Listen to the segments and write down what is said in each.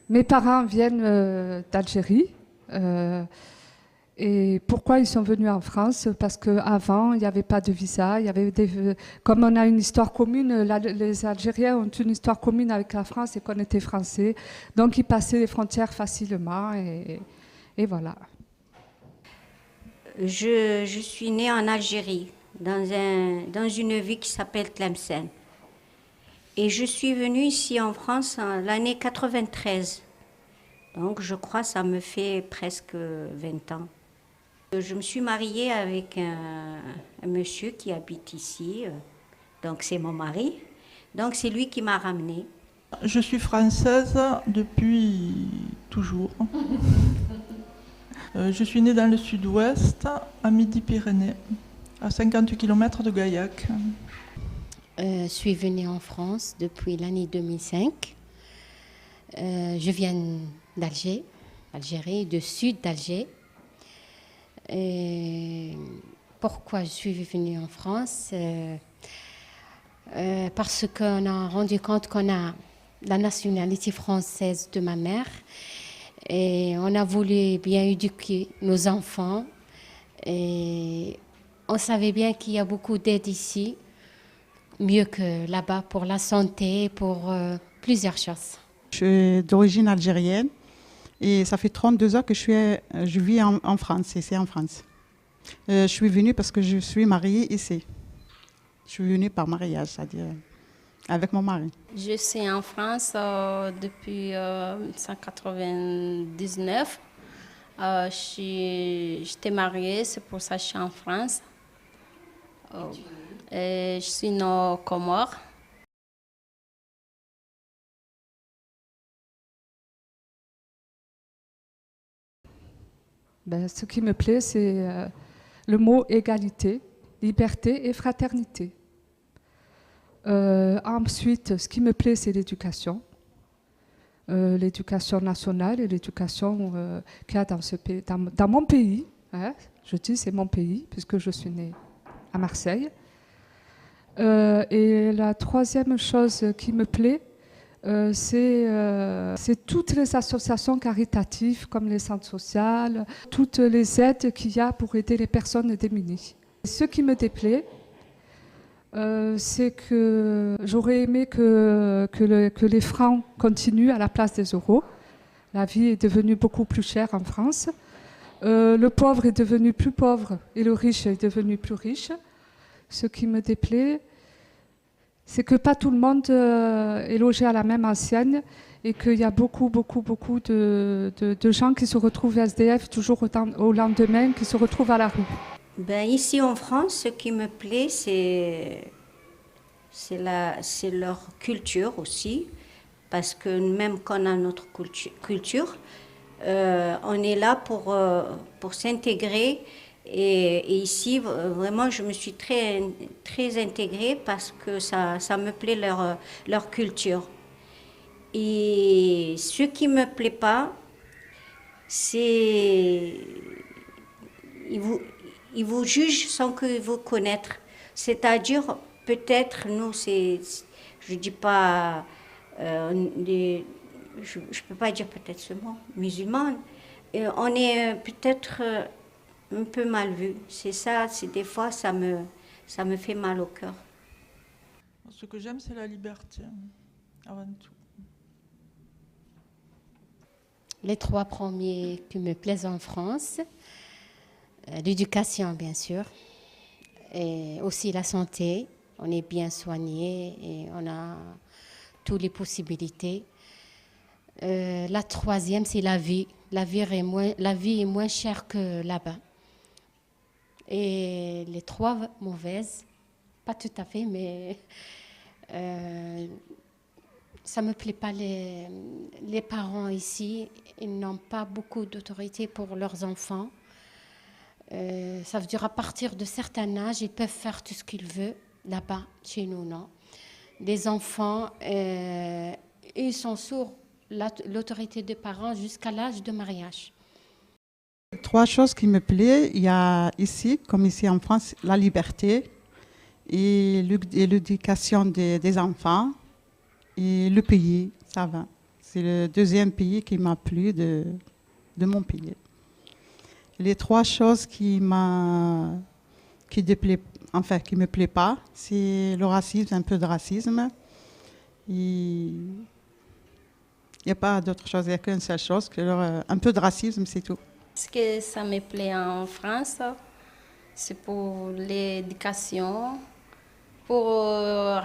Mes parents viennent d'Algérie. Et pourquoi ils sont venus en France? Parce qu'avant, il n'y avait pas de visa. Comme on a une histoire commune, les Algériens ont une histoire commune avec la France et qu'on était français. Donc, ils passaient les frontières facilement. Et voilà. Je suis née en Algérie, dans une ville qui s'appelle Tlemcen. Et je suis venue ici en France en l'année 93. Donc je crois que ça me fait presque 20 ans. Je me suis mariée avec un monsieur qui habite ici, donc c'est mon mari. Donc c'est lui qui m'a ramenée. Je suis française depuis toujours. Je suis née dans le sud-ouest, à Midi-Pyrénées, à 50 km de Gaillac. Je suis venue en France depuis l'année 2005. Je viens d'Alger, Algérie, du sud d'Alger. Pourquoi je suis venue en France? Parce qu'on a rendu compte qu'on a la nationalité française de ma mère et on a voulu bien éduquer nos enfants. Et on savait bien qu'il y a beaucoup d'aide ici, mieux que là-bas pour la santé, pour plusieurs choses. Je suis d'origine algérienne et ça fait 32 ans que je vis en France, ici en France. Je suis venue parce que je suis mariée ici. Je suis venue par mariage, c'est-à-dire avec mon mari. Je suis en France depuis 1999. J'étais mariée, c'est pour ça que je suis en France. Je suis née aux Comores. Ce qui me plaît, c'est le mot égalité, liberté et fraternité. Ensuite, ce qui me plaît, c'est l'éducation. L'éducation nationale et l'éducation qu'il y a dans mon pays. Hein, je dis c'est mon pays, puisque je suis née à Marseille. Et la troisième chose qui me plaît, c'est toutes les associations caritatives, comme les centres sociaux, toutes les aides qu'il y a pour aider les personnes démunies. Ce qui me déplaît, c'est que j'aurais aimé que les francs continuent à la place des euros. La vie est devenue beaucoup plus chère en France. Le pauvre est devenu plus pauvre et le riche est devenu plus riche. Ce qui me déplaît, c'est que pas tout le monde est logé à la même enseigne et qu'il y a beaucoup de gens qui se retrouvent SDF toujours au lendemain, qui se retrouvent à la rue. Ici en France, ce qui me plaît, c'est leur culture aussi, parce que même quand on a notre culture, on est là pour s'intégrer. Et ici, vraiment, je me suis très intégrée parce que ça me plaît leur culture. Et ce qui ne me plaît pas, c'est ils vous jugent sans que vous connaître. C'est-à-dire, peut-être, nous, je dis pas, je peux pas dire peut-être ce mot, musulmane, on est peut-être un peu mal vu. C'est ça, des fois, ça me fait mal au cœur. Ce que j'aime, c'est la liberté, avant tout. Les trois premiers qui me plaisent en France, l'éducation bien sûr, et aussi la santé. On est bien soigné et on a toutes les possibilités. La troisième, c'est la vie. La vie est moins chère que là-bas. Et les trois mauvaises, pas tout à fait, mais ça ne me plaît pas. Les parents ici, ils n'ont pas beaucoup d'autorité pour leurs enfants. Ça veut dire à partir de certain âge, ils peuvent faire tout ce qu'ils veulent. Là-bas, chez nous, non. Les enfants, ils sont sous l'autorité des parents jusqu'à l'âge de mariage. Trois choses qui me plaisent, il y a ici, comme ici en France, la liberté et l'éducation des enfants et le pays, ça va. C'est le deuxième pays qui m'a plu de mon pays. Les trois choses qui me plaît pas, c'est le racisme, un peu de racisme. Il n'y a pas d'autre chose, il n'y a qu'une seule chose, un peu de racisme, c'est tout. Ce que ça me plaît en France, c'est pour l'éducation, pour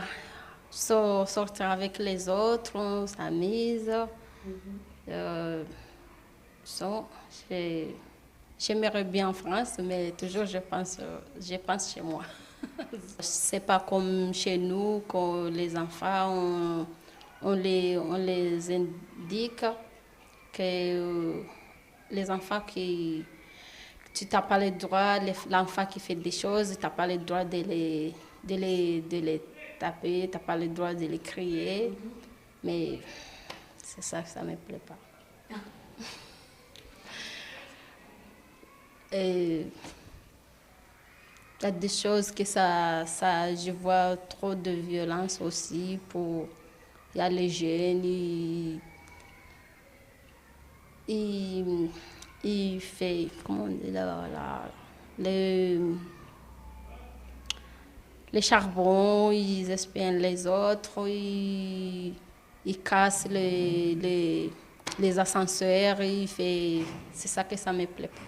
sortir avec les autres, on s'amuse. J'aimerais bien en France, mais toujours je pense chez moi. C'est pas comme chez nous, que les enfants, on les indique que les enfants qui... Tu n'as pas le droit, l'enfant qui fait des choses, tu n'as pas le droit de les taper, tu n'as pas le droit de les crier. Mais c'est ça que ça ne me plaît pas. Et il y a des choses que je vois trop de violence aussi. Il y a les jeunes, il fait, comment on dit les charbons, ils espionnent les autres, ils cassent les ascenseurs, c'est ça que ça me plaît pas.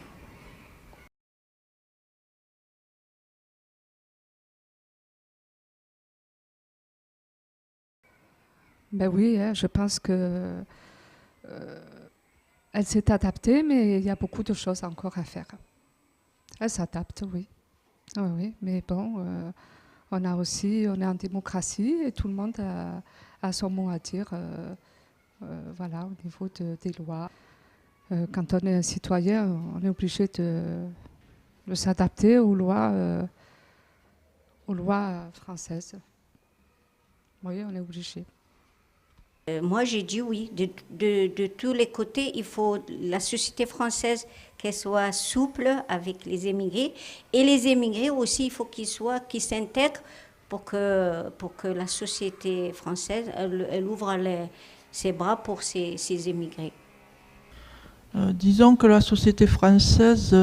Ben oui, hein, je pense que elle s'est adaptée, mais il y a beaucoup de choses encore à faire. Elle s'adapte, oui. Oui, oui, mais bon, on est en démocratie et tout le monde a son mot à dire, voilà, au niveau des lois. Quand on est un citoyen, on est obligé de s'adapter aux lois françaises. Oui, on est obligé. Moi, j'ai dit oui. De tous les côtés, il faut la société française qu'elle soit souple avec les émigrés. Et les émigrés aussi, il faut qu'ils s'intègrent pour que la société française, elle ouvre ses bras pour ces émigrés. Disons que la société française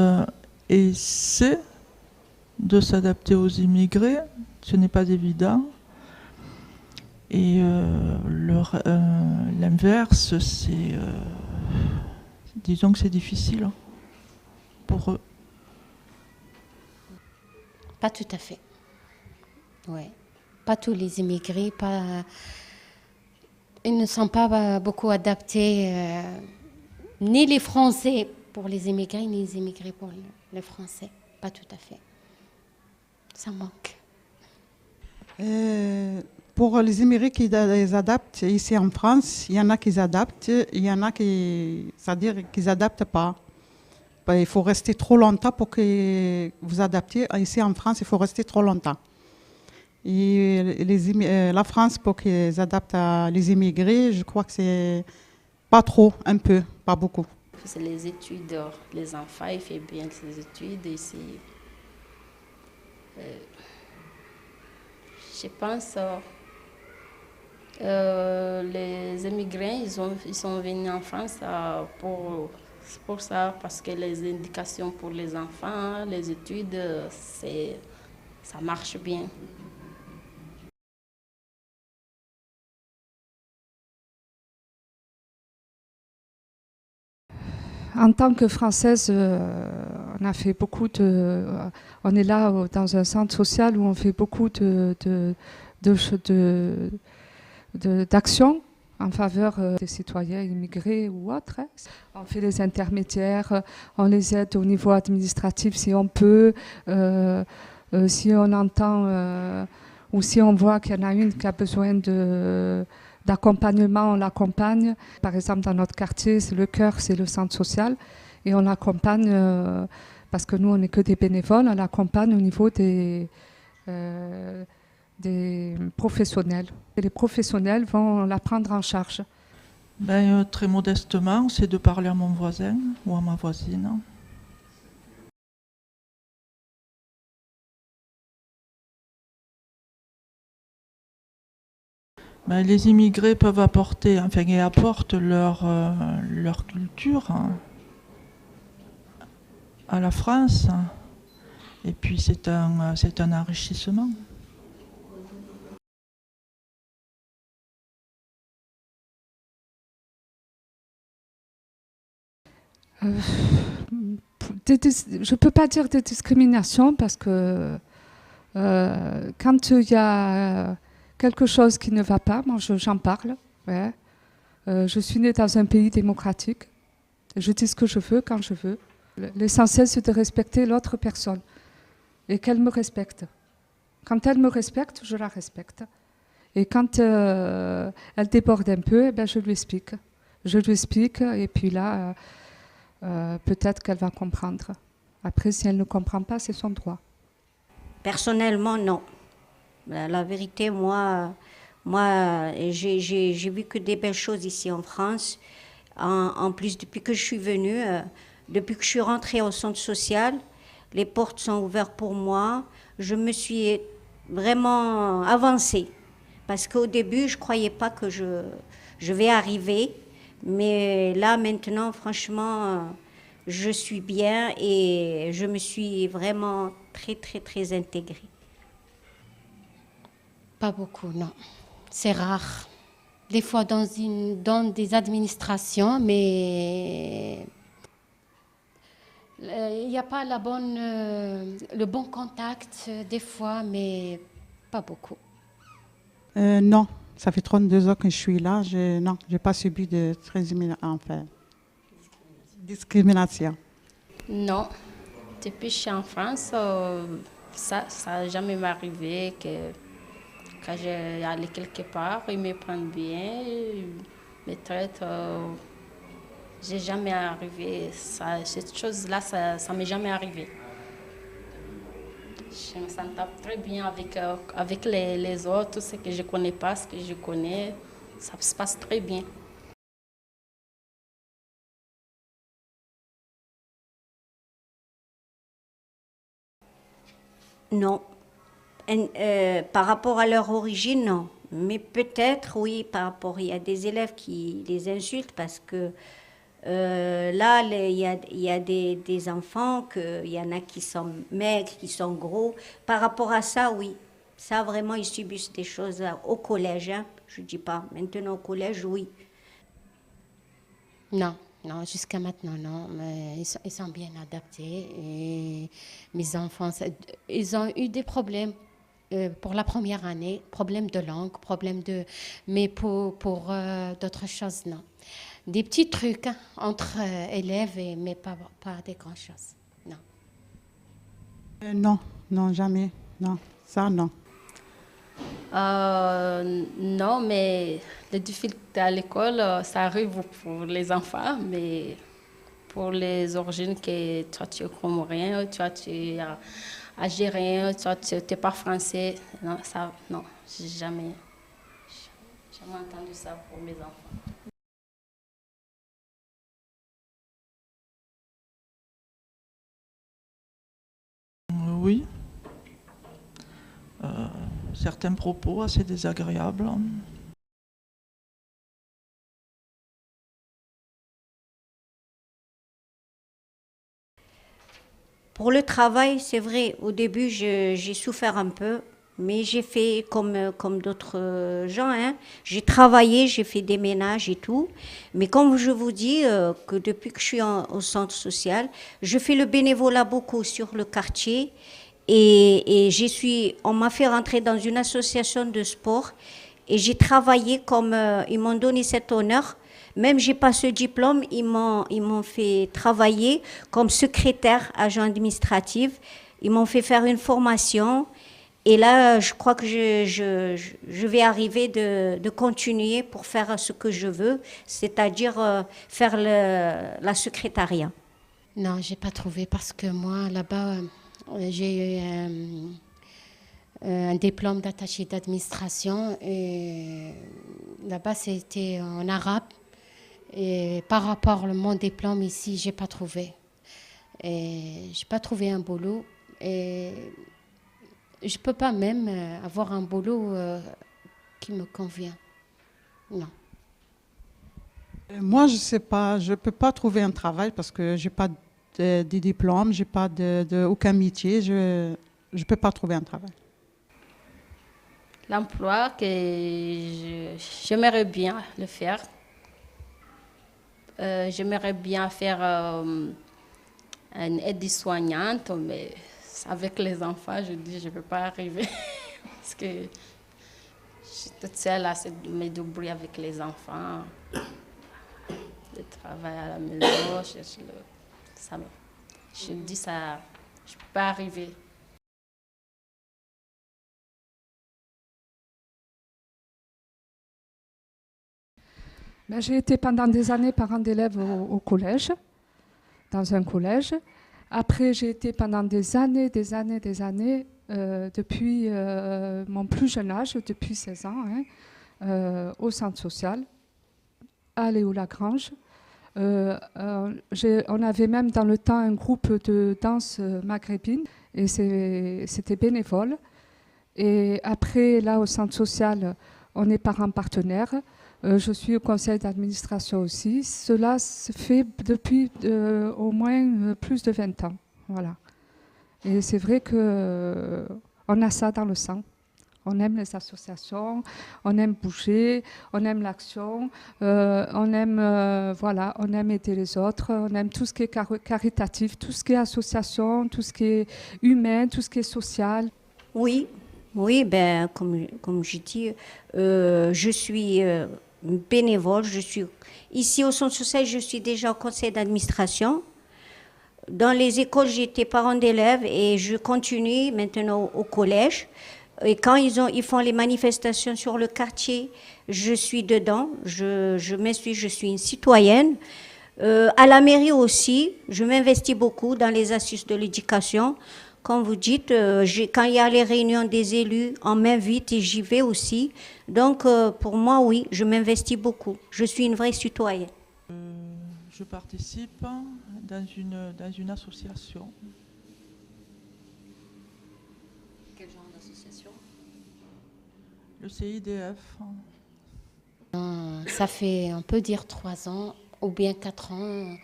essaie de s'adapter aux immigrés. Ce n'est pas évident. Et l'inverse, disons que c'est difficile pour eux. Pas tout à fait. Ouais. Pas tous les immigrés, ils ne sont pas beaucoup adaptés, ni les Français pour les immigrés, ni les immigrés pour les Français. Pas tout à fait. Ça manque. Pour les immigrés qui les adaptent ici en France, il y en a qui s'adaptent, il y en a c'est-à-dire qu'ils n'adaptent pas. Il faut rester trop longtemps pour que vous adaptiez. Ici en France, il faut rester trop longtemps. Et la France, pour qu'ils adaptent les immigrés, je crois que c'est pas trop, un peu, pas beaucoup. C'est les études, les enfants, ils font bien ses études ici. Je pense les immigrants, ils sont venus en France pour ça, parce que les indications pour les enfants, les études, ça marche bien. En tant que Française, on a fait beaucoup on est là dans un centre social où on fait beaucoup d'actions en faveur des citoyens immigrés ou autres. Hein. On fait les intermédiaires, on les aide au niveau administratif si on peut, si on entend ou si on voit qu'il y en a une qui a besoin d'accompagnement, on l'accompagne. Par exemple, dans notre quartier, c'est le cœur, c'est le centre social. Et on l'accompagne, parce que nous, on n'est que des bénévoles, on l'accompagne au niveau des professionnels. Et les professionnels vont la prendre en charge. Très modestement, c'est de parler à mon voisin ou à ma voisine. Ben, les immigrés peuvent apporter, enfin, et apportent leur culture, hein, à la France. Et puis c'est un enrichissement. Je ne peux pas dire de discrimination parce que quand il y a quelque chose qui ne va pas, moi j'en parle. Ouais. Je suis née dans un pays démocratique. Je dis ce que je veux quand je veux. L'essentiel, c'est de respecter l'autre personne et qu'elle me respecte. Quand elle me respecte, je la respecte. Et quand elle déborde un peu, eh ben, je lui explique. Je lui explique et puis là, peut-être qu'elle va comprendre. Après, si elle ne comprend pas, c'est son droit. Personnellement, non. La vérité, moi j'ai vu que des belles choses ici en France. En plus, depuis que je suis venue, depuis que je suis rentrée au centre social, les portes sont ouvertes pour moi. Je me suis vraiment avancée. Parce qu'au début, je ne croyais pas que je vais arriver. Mais là, maintenant, franchement, je suis bien et je me suis vraiment très, très, très intégrée. Pas beaucoup, non. C'est rare. Des fois dans des administrations, mais il n'y a pas le bon contact des fois, mais pas beaucoup. Non, ça fait 32 ans que je suis là. Non, je n'ai pas subi de discrimination. Non, depuis que je suis en France, ça n'a jamais m'arrivé que quand j'allais quelque part, ils me prennent bien, ils me traitent. J'ai jamais arrivé, cette chose-là, ça m'est jamais arrivé. Je me sens très bien avec les autres, ce que je ne connais pas, ce que je connais, ça se passe très bien. Non. Par rapport à leur origine, non. Mais peut-être, oui, par rapport, il y a des élèves qui les insultent parce que là, il y a des enfants, il y en a qui sont maigres, qui sont gros. Par rapport à ça, oui. Ça, vraiment, ils subissent des choses au collège. Hein. Je ne dis pas. Maintenant, au collège, oui. Non, non, jusqu'à maintenant, non. Mais ils sont bien adaptés. Et mes enfants, ils ont eu des problèmes pour la première année, problèmes de langue, mais pour d'autres choses, non. Des petits trucs hein, entre élèves, mais pas des grandes choses, non. Non, non, jamais. Non, ça, non. Non, mais les difficultés à l'école, ça arrive pour les enfants, mais pour les origines que toi tu es comorien, toi tu es algérien, toi tu n'es pas français, non, ça, non, j'ai jamais entendu ça pour mes enfants. Oui. Certains propos assez désagréables. Pour le travail, c'est vrai, au début, j'ai souffert un peu, mais j'ai fait comme d'autres gens. Hein. J'ai travaillé, j'ai fait des ménages et tout. Mais comme je vous dis, que depuis que je suis au centre social, je fais le bénévolat beaucoup sur le quartier. Et on m'a fait rentrer dans une association de sport. Et j'ai travaillé comme, ils m'ont donné cet honneur. Même j'ai pas ce diplôme, ils m'ont fait travailler comme secrétaire, agent administratif. Ils m'ont fait faire une formation. Et là, je crois que je vais arriver de continuer pour faire ce que je veux, c'est-à-dire faire la secrétariat. Non, j'ai pas trouvé parce que moi, là-bas, j'ai eu un diplôme d'attaché d'administration et là-bas, c'était en arabe. Et par rapport à mon diplôme ici, j'ai pas trouvé. Et j'ai pas trouvé un boulot. Et je peux pas même avoir un boulot qui me convient. Non. Moi, je sais pas, je peux pas trouver un travail parce que j'ai pas de diplôme, j'ai pas aucun métier, je peux pas trouver un travail. L'emploi que j'aimerais bien le faire. J'aimerais bien faire une aide-soignante, mais avec les enfants, je dis je ne peux pas arriver parce que je suis toute seule à me débrouiller avec les enfants. Le travail à la maison, je dis ça, je ne peux pas arriver. Ben, j'ai été pendant des années parent d'élève au collège, dans un collège. Après, j'ai été pendant des années, depuis mon plus jeune âge, depuis 16 ans, au centre social, à Léo-Lagrange. On avait même dans le temps un groupe de danse maghrébine et c'était bénévole. Et après, là, au centre social, on est parents partenaires. Je suis au conseil d'administration aussi. Cela se fait depuis au moins plus de 20 ans. Voilà. Et c'est vrai qu'on a ça dans le sang. On aime les associations, on aime bouger, on aime l'action, on aime aider les autres, on aime tout ce qui est caritatif, tout ce qui est association, tout ce qui est humain, tout ce qui est social. Oui, oui, ben, comme je dis, je suis bénévole. Ici au centre social, je suis déjà au conseil d'administration. Dans les écoles, j'étais parent d'élèves et je continue maintenant au collège. Et quand ils font les manifestations sur le quartier, je suis dedans, je suis une citoyenne. À la mairie aussi, je m'investis beaucoup dans les assises de l'éducation. Comme vous dites, quand il y a les réunions des élus, on m'invite et j'y vais aussi. Donc, pour moi, oui, je m'investis beaucoup. Je suis une vraie citoyenne. Je participe dans une association. Quel genre d'association? Le CIDF. Ça fait, on peut dire 3 ans ou bien 4 ans.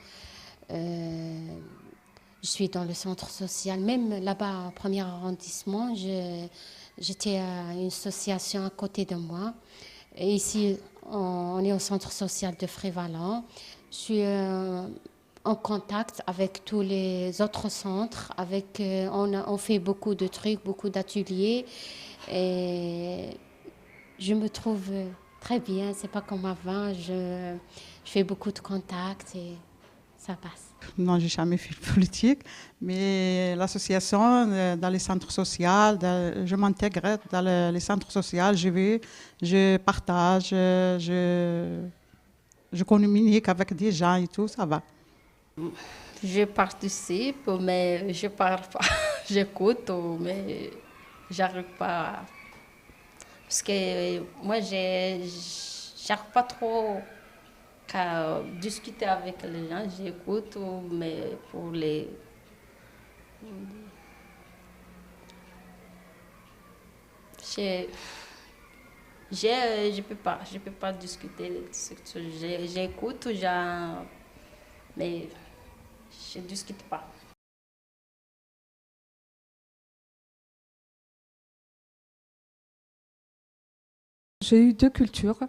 Je suis dans le centre social, même là-bas au premier arrondissement, j'étais à une association à côté de moi. Et ici, on est au centre social de Frévalent. Je suis en contact avec tous les autres centres. On fait beaucoup de trucs, beaucoup d'ateliers. Et je me trouve très bien. C'est pas comme avant. Je fais beaucoup de contacts et ça passe. Non, j'ai jamais fait de politique, mais l'association, dans les centres sociaux, je m'intègre dans les centres sociaux, je vais, je partage, je communique avec des gens et tout, ça va. Je participe, mais je parle pas. J'écoute, mais j'arrive pas. Parce que moi, j'arrive pas trop à discuter avec les gens. J'écoute, mais pour les... Je, je peux pas discuter. J'écoute, mais je discute pas. J'ai eu 2 cultures.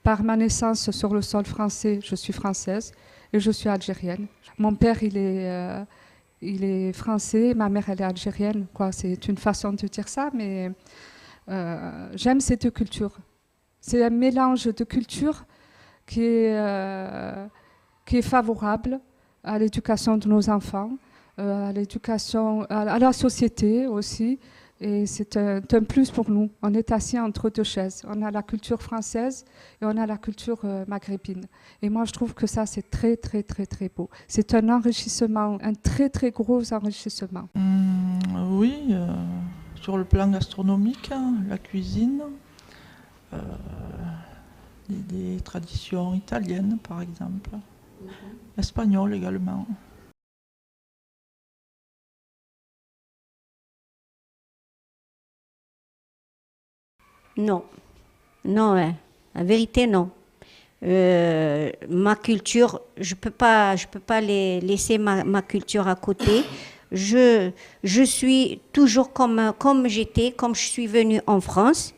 Par ma naissance sur le sol français, je suis française et je suis algérienne. Mon père, il est français, ma mère, elle est algérienne. C'est une façon de dire ça, mais j'aime ces 2 cultures. C'est un mélange de cultures qui est favorable à l'éducation de nos enfants, à l'éducation, à la société aussi. Et c'est un plus pour nous. On est assis entre 2 chaises. On a la culture française et on a la culture maghrébine. Et moi, je trouve que ça, c'est très, très, très, très beau. C'est un enrichissement, un très, très gros enrichissement. Oui, sur le plan gastronomique, la cuisine, des traditions italiennes, par exemple, espagnoles également. Non, non, La vérité, non. Ma culture, je peux pas laisser ma culture à côté. Je suis toujours comme j'étais, comme je suis venue en France.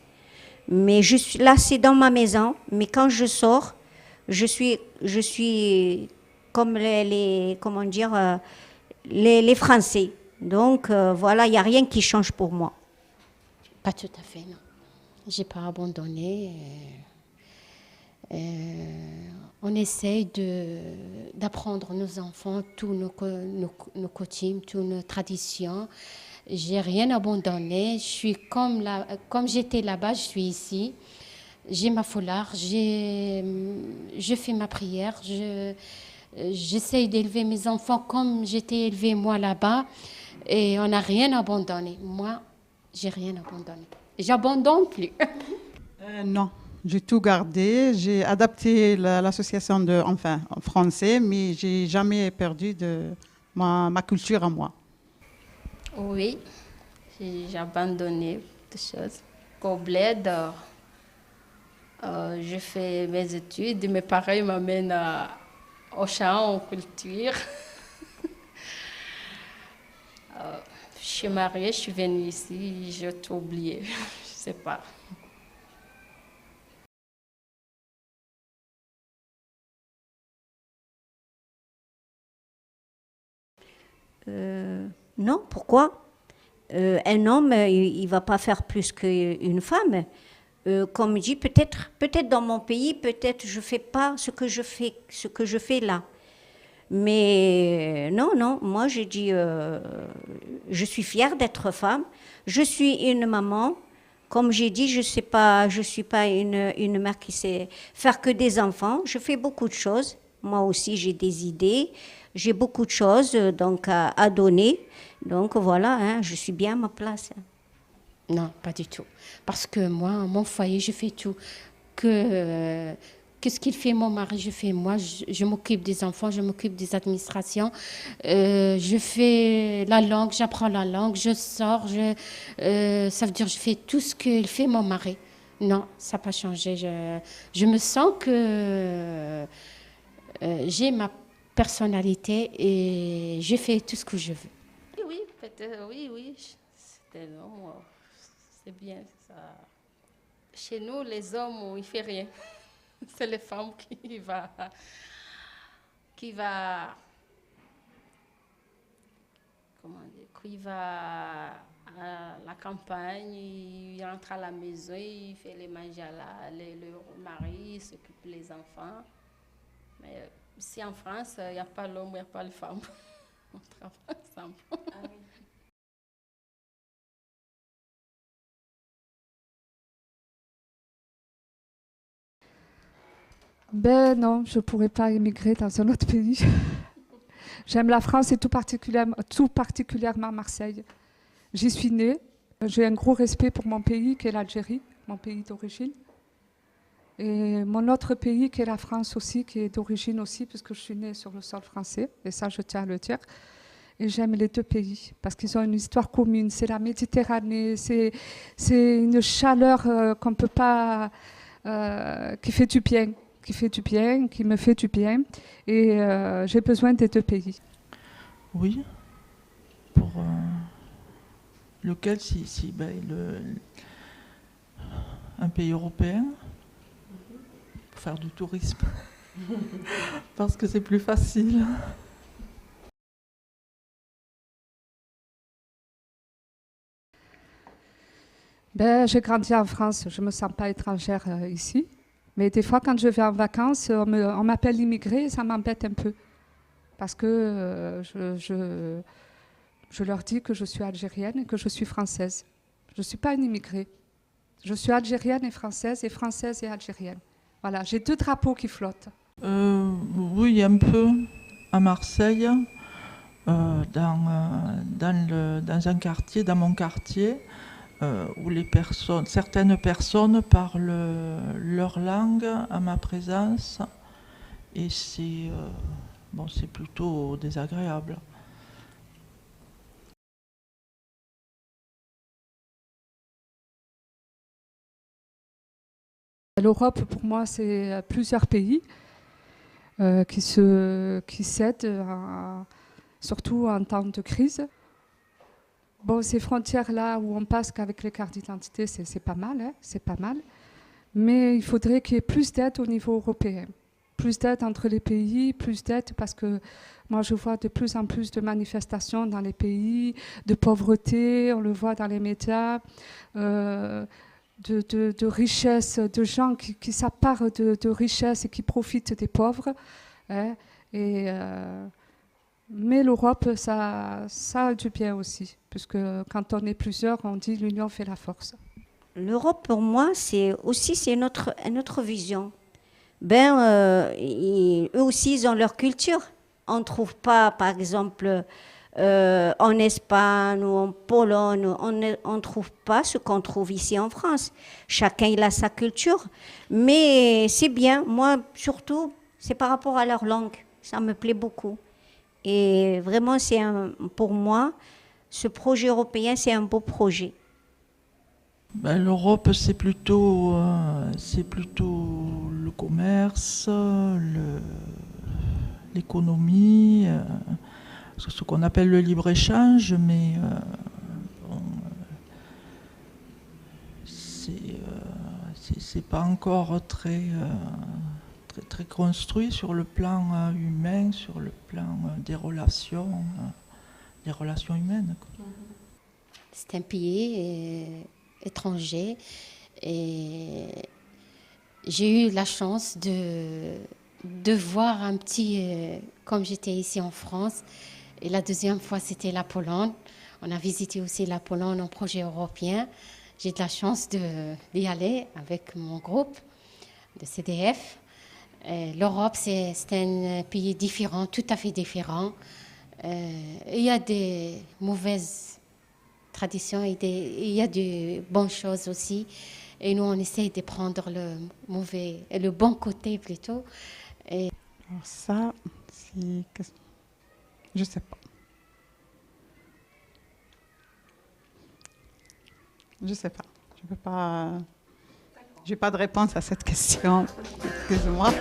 Mais je suis là, c'est dans ma maison. Mais quand je sors, je suis comme comment dire, les Français. Donc voilà, il n'y a rien qui change pour moi. Pas tout à fait, non. J'ai pas abandonné. On essaye d'apprendre nos enfants tous nos coutumes, toutes nos traditions. J'ai rien abandonné. Je suis comme j'étais là-bas, je suis ici. J'ai ma foulard, je fais ma prière. J'essaye d'élever mes enfants comme j'étais élevée moi là-bas. Et on n'a rien abandonné. Moi, j'ai rien abandonné. J'abandonne plus. Non, j'ai tout gardé. J'ai adapté l'association en français, mais j'ai jamais perdu ma culture à moi. Oui, j'ai abandonné des choses. Au bled, je fais mes études. Mes parents m'amènent au champ, en culture. Je suis mariée, je suis venue ici, j'ai tout oublié. Je sais pas. Non, pourquoi? Un homme, il va pas faire plus qu'une femme. Comme je dis, peut-être dans mon pays, peut-être je fais pas ce que je fais là. Mais non, moi je dis, je suis fière d'être femme. Je suis une maman. Comme j'ai dit, je suis pas une mère qui sait faire que des enfants. Je fais beaucoup de choses. Moi aussi, j'ai des idées. J'ai beaucoup de choses donc à donner. Donc voilà, hein, je suis bien à ma place. Non, pas du tout. Parce que moi, mon foyer, je fais tout. Qu'est-ce qu'il fait mon mari, je fais moi. Je m'occupe des enfants, je m'occupe des administrations. Je fais la langue, j'apprends la langue, je sors. Ça veut dire je fais tout ce qu'il fait mon mari. Non, ça n'a pas changé. Je me sens que j'ai ma personnalité et je fais tout ce que je veux. Oui, peut-être, oui. C'était non, c'est bien ça. Chez nous, les hommes, ils ne font rien. C'est les femmes qui va à la campagne, il rentre à la maison, il fait les manger le mari, il s'occupe des enfants. Mais ici en France, il n'y a pas l'homme, il n'y a pas la femme. On travaille ensemble. Ah oui. Ben non, je ne pourrais pas émigrer dans un autre pays. J'aime la France et tout particulièrement Marseille. J'y suis née. J'ai un gros respect pour mon pays qui est l'Algérie, mon pays d'origine. Et mon autre pays qui est la France aussi, qui est d'origine aussi, puisque je suis née sur le sol français. Et ça, je tiens à le dire. Et j'aime les deux pays parce qu'ils ont une histoire commune. C'est la Méditerranée, c'est une chaleur qu'on peut pas, qui fait du bien, qui me fait du bien. Et j'ai besoin des deux pays. Oui, pour lequel, un pays européen, pour faire du tourisme, parce que c'est plus facile. Ben, j'ai grandi en France, je ne me sens pas étrangère ici. Mais des fois, quand je vais en vacances, on m'appelle immigrée et ça m'embête un peu. Parce que je leur dis que je suis algérienne et que je suis française. Je ne suis pas une immigrée. Je suis algérienne et algérienne. Voilà, j'ai deux drapeaux qui flottent. Oui, un peu à Marseille, dans un quartier, dans mon quartier, où certaines personnes parlent leur langue à ma présence, et c'est plutôt désagréable. L'Europe, pour moi, c'est plusieurs pays qui s'aident, surtout en temps de crise. Bon, ces frontières-là où on passe qu'avec les cartes d'identité, c'est pas mal, hein, c'est pas mal. Mais il faudrait qu'il y ait plus d'aide au niveau européen. Plus d'aide entre les pays, plus d'aide parce que moi je vois de plus en plus de manifestations dans les pays, de pauvreté, on le voit dans les médias, de richesse, de gens qui s'accaparent de richesse et qui profitent des pauvres. Hein, mais l'Europe, ça a du bien aussi, puisque quand on est plusieurs, on dit l'union fait la force. L'Europe, pour moi, c'est notre vision. Eux aussi, ils ont leur culture. On ne trouve pas, par exemple, en Espagne ou en Pologne, on ne trouve pas ce qu'on trouve ici en France. Chacun, il a sa culture. Mais c'est bien. Moi, surtout, c'est par rapport à leur langue. Ça me plaît beaucoup. Et vraiment, pour moi, ce projet européen, c'est un beau projet. L'Europe, c'est plutôt le commerce, l'économie, ce qu'on appelle le libre-échange, mais c'est pas encore très construit sur le plan humain, sur le plan des relations humaines, quoi. C'est un pays étranger et j'ai eu la chance de voir un petit, comme j'étais ici en France, et la deuxième fois c'était la Pologne. On a visité aussi la Pologne en projet européen. J'ai de la chance d'y aller avec mon groupe de CDF. L'Europe, c'est un pays différent, tout à fait différent. Il y a des mauvaises traditions et il y a de bonnes choses aussi. Et nous, on essaie de prendre le bon côté plutôt. Alors ça, je sais pas. Je sais pas. Je peux pas. J'ai pas de réponse à cette question. Excusez-moi.